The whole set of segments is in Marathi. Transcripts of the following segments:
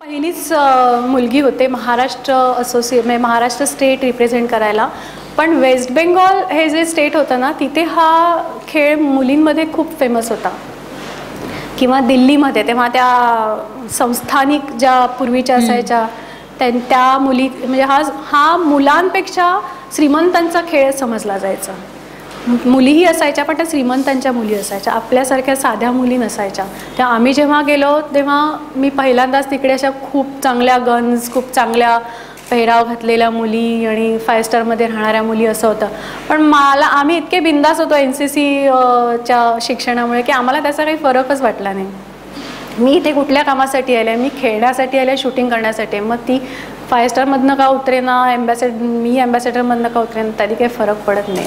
पहिलीच मुलगी होते महाराष्ट्र म्हणजे महाराष्ट्र स्टेट रिप्रेझेंट करायला. पण वेस्ट बेंगॉल हे जे स्टेट होतं ना, तिथे हा खेळ मुलींमध्ये खूप फेमस होता. किंवा दिल्लीमध्ये तेव्हा त्या संस्थानिक ज्या पूर्वीच्या असायच्या त्या मुली, म्हणजे हा मुलांपेक्षा श्रीमंतांचा खेळ समजला जायचा. मुलीही असायच्या पण त्या श्रीमंतांच्या मुली असायच्या, आपल्यासारख्या साध्या मुली नसायच्या. त्या आम्ही जेव्हा गेलो तेव्हा मी पहिल्यांदाच तिकडे अशा खूप चांगल्या गन्स, खूप चांगल्या पेहराव घातलेल्या मुली आणि 5 स्टारमध्ये राहणाऱ्या मुली असं होतं. पण आम्ही इतके बिंदास होतो NCC च्या शिक्षणामुळे की आम्हाला त्याचा काही फरकच वाटला नाही. मी इथे कुठल्या कामासाठी आले, मी खेळण्यासाठी आले, शूटिंग करण्यासाठी. मग ती 5 स्टारमधनं का उतरेना, मी ॲम्बॅसेडरमधनं का उतरेना, त्याची काही फरक पडत नाही.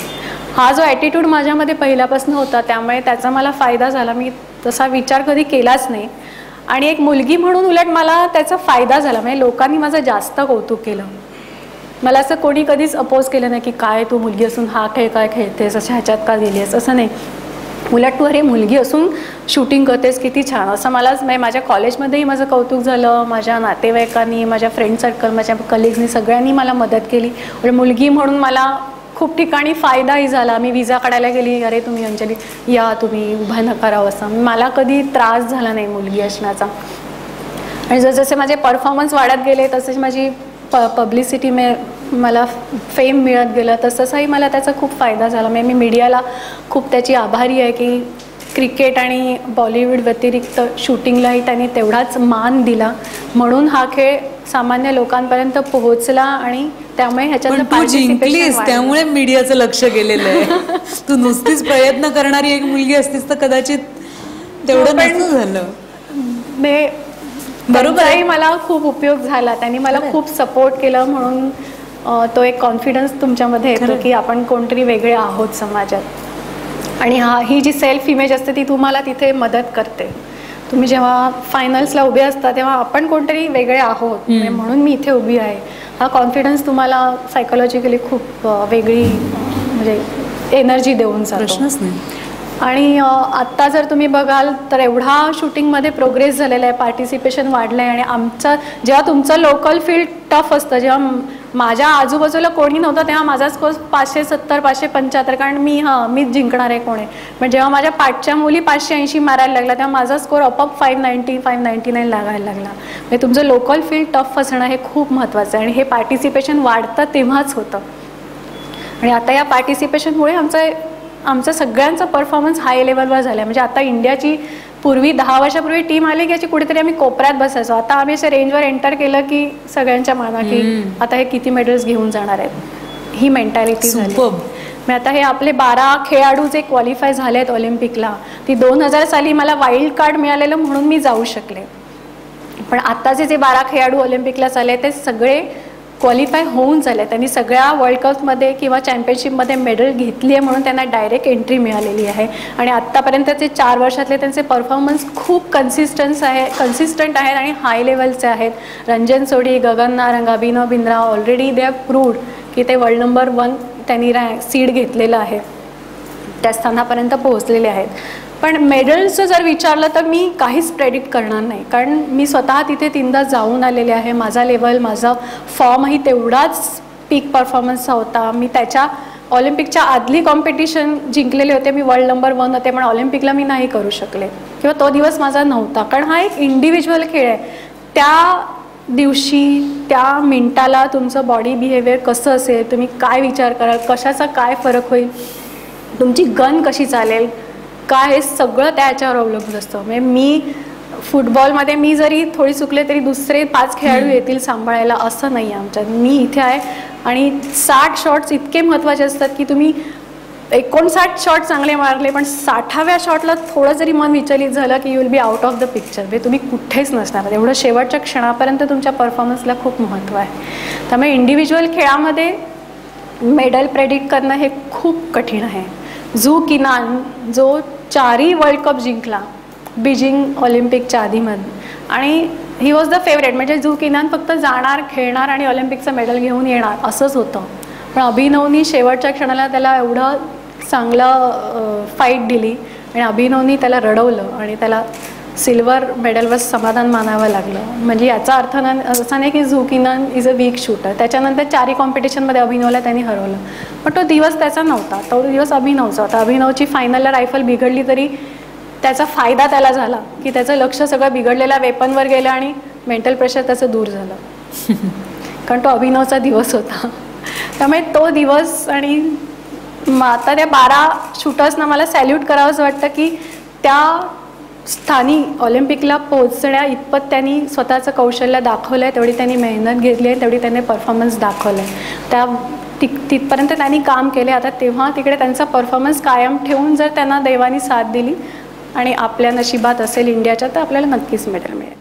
हा जो ॲटिट्यूड माझ्यामध्ये पहिल्यापासून होता त्यामुळे त्याचा मला फायदा झाला. मी तसा विचार कधी केलाच नाही आणि एक मुलगी म्हणून उलट मला त्याचा फायदा झाला. म्हणजे लोकांनी माझं जास्त कौतुक केलं. मला असं कोणी कधीच अपोज केलं नाही की काय तू मुलगी असून हा खेळ काय खेळतेस, अशा ह्याच्यात का गेलीस, असं नाही. उलट तू अरे मुलगी असून शूटिंग करतेस, किती छान, असं माझ्या कॉलेजमध्येही माझं कौतुक झालं. माझ्या नातेवाईकांनी, माझ्या फ्रेंड सर्कल, माझ्या कलिग्सनी सगळ्यांनी मला मदत केली. मुलगी म्हणून मला खूप ठिकाणी फायदाही झाला. मी विजा काढायला गेली, अरे तुम्ही अंजली या, तुम्ही उभा नका राहू, असं. मला कधी त्रास झाला नाही मुलगी असण्याचा. आणि जसजसे माझे परफॉर्मन्स वाढत गेले तसेच माझी पब्लिसिटी मला फेम मिळत गेलं, तसंही मला त्याचा खूप फायदा झाला. म्हणजे मी मीडियाला खूप त्याची आभारी आहे की क्रिकेट आणि बॉलिवूड व्यतिरिक्त शूटिंगलाही त्यांनी तेवढाच मान दिला. म्हणून हा खेळ सामान्य लोकांपर्यंत पोहोचला आणि त्यामुळे ह्याच्यात जिंकलीस, त्यामुळे मीडियाचं लक्ष गेलेलं आहे. तू नुसतीच प्रयत्न करणारी एक मुलगी असतीस तर कदाचित तेवढं नसतं झालं. बरोबर आहे, मला खूप उपयोग झाला. त्यांनी मला खूप सपोर्ट केलं. म्हणून तो एक कॉन्फिडन्स तुमच्यामध्ये येतो की आपण कोणतरी वेगळे आहोत समाजात. आणि ही जी सेल्फ इमेज असते ती तुम्हाला तिथे मदत करते. तुम्ही जेव्हा फायनल्सला उभे असता तेव्हा आपण कोणतरी वेगळे आहोत, म्हणून मी इथे उभी आहे. हा कॉन्फिडन्स तुम्हाला सायकोलॉजिकली खूप वेगळी म्हणजे एनर्जी देऊन जातो. आणि आत्ता जर तुम्ही बघाल तर एवढा शूटिंगमध्ये प्रोग्रेस झालेला आहे, पार्टिसिपेशन वाढलं आहे. आणि जेव्हा तुमचं लोकल फील्ड टफ असतं, जेव्हा माझ्या आजूबाजूला कोणी नव्हतं तेव्हा माझा स्कोर 570 575, कारण मीच जिंकणार आहे कोणी. पण जेव्हा माझ्या पाठच्या मुली 580 मारायला लागला तेव्हा माझा स्कोर आपोआप 590 599 लागायला लागला. म्हणजे तुमचं लोकल फील्ड टफ असणं हे खूप महत्त्वाचं आहे. आणि हे पार्टिसिपेशन वाढतं तेव्हाच होतं. आणि आता या पार्टिसिपेशनमुळे आमचा सगळ्यांचा परफॉर्मन्स हाय लेवलवर झाला आहे. म्हणजे आता इंडियाची पूर्वी 10 वर्षापूर्वी टीम आली की याची कुठेतरी आम्ही कोपऱ्यात बसायचो. आता आम्ही असे रेंजवर एंटर केलं की सगळ्यांच्या माना की आता हे किती मेडल्स घेऊन जाणार आहेत, ही मेंटॅलिटी झाली. मग आता हे आपले 12 खेळाडू जे क्वालिफाय झाले आहेत ऑलिम्पिकला, ती 2000 साली मला वाईल्ड कार्ड मिळालेलं म्हणून मी जाऊ शकले. पण आत्ताचे जे 12 खेळाडू ऑलिम्पिकला झाले ते सगळे क्वालिफाय होऊन झाले. त्यांनी सगळ्या वर्ल्ड कपमध्ये किंवा चॅम्पियनशिपमध्ये मेडल घेतली आहे म्हणून त्यांना डायरेक्ट एंट्री मिळालेली आहे. आणि आत्तापर्यंतचे 4 वर्षातले त्यांचे परफॉर्मन्स खूप कन्सिस्टंट आहेत आणि हाय लेवलचे आहेत. Ranjan Sodhi, Gagan Narang, Abhinav Bindra already they have proved की ते वर्ल्ड नंबर 1 त्यांनी सीड घेतलेलं आहे, त्या स्थानापर्यंत पोहोचलेले आहेत. पण मेडल्सचं जर विचारलं तर मी काहीच प्रेडिक्ट करणार नाही, कारण मी स्वतः तिथे 3दा जाऊन आलेले आहे. माझा लेवल, माझा फॉर्मही तेवढाच पीक परफॉर्मन्सचा होता. मी त्याच्या ऑलिम्पिकच्या आदली कॉम्पिटिशन जिंकलेले होते, मी वर्ल्ड नंबर 1 होते, पण ऑलिम्पिकला मी नाही करू शकले किंवा तो दिवस माझा नव्हता. कारण हा एक इंडिव्हिज्युअल खेळ आहे. त्या दिवशी त्या मिनिटाला तुमचं बॉडी बिहेवियर कसं असेल, तुम्ही काय विचार कराल, कशाचा काय फरक होईल, तुमची गन कशी चालेल, काय, हे सगळं त्याच्यावर अवलंबून असतं. म्हणजे मी फुटबॉलमध्ये मी जरी थोडी चुकले तरी दुसरे 5 खेळाडू येतील सांभाळायला, असं नाही आहे आमच्यात. मी इथे आहे आणि 60 शॉट्स इतके महत्त्वाचे असतात की तुम्ही 59 शॉट चांगले मारले पण 60व्या शॉटला थोडं जरी मन विचलित झालं की you will be out of the picture. म्हणजे तुम्ही कुठेच नसणार. एवढं शेवटच्या क्षणापर्यंत तुमच्या परफॉर्मन्सला खूप महत्त्व आहे. त्यामुळे इंडिव्हिज्युअल खेळामध्ये मेडल प्रेडिक्ट करणं हे खूप कठीण आहे. झू किनान जो 4ही वर्ल्ड कप जिंकला बीजिंग ऑलिम्पिकच्या आधीमध्ये, आणि ही वॉज द फेवरेट. म्हणजे झू किनान फक्त जाणार, खेळणार आणि ऑलिम्पिकचं मेडल घेऊन येणार असंच होतं. पण अभिनवनी शेवटच्या क्षणाला त्याला एवढं चांगलं फाईट दिली आणि अभिनवनी त्याला रडवलं आणि त्याला सिल्वर मेडलवर समाधान मानावं लागलं. म्हणजे याचा अर्थ असा नाही की Zhu Qinan is a weak shooter. त्याच्यानंतर 4 कॉम्पिटिशनमध्ये अभिनवला त्यांनी हरवलं, पण तो दिवस त्याचा नव्हता, तो दिवस अभिनवचा होता. अभिनवची फायनलला रायफल बिघडली तरी त्याचा फायदा त्याला झाला की त्याचं लक्ष सगळं बिघडलेल्या वेपनवर गेलं आणि मेंटल प्रेशर त्याचं दूर झालं. कारण तो अभिनवचा दिवस होता. त्यामुळे तो दिवस आणि आता त्या 12 शूटर्सना मला सॅल्यूट करावंसं वाटतं की त्या स्थानी ऑलिम्पिकला पोहोचण्या इतपत त्यांनी स्वतःचं कौशल्य दाखवलं आहे, तेवढी त्यांनी मेहनत घेतली आहे, तेवढी त्यांनी परफॉर्मन्स दाखवलं आहे. तिथपर्यंत त्यांनी काम केले. आता तेव्हा तिकडे त्यांचा परफॉर्मन्स कायम ठेवून जर त्यांना देवानी साथ दिली आणि आपल्या नशिबात असेल इंडियाच्या, तर आपल्याला नक्कीच मेडल मिळेल.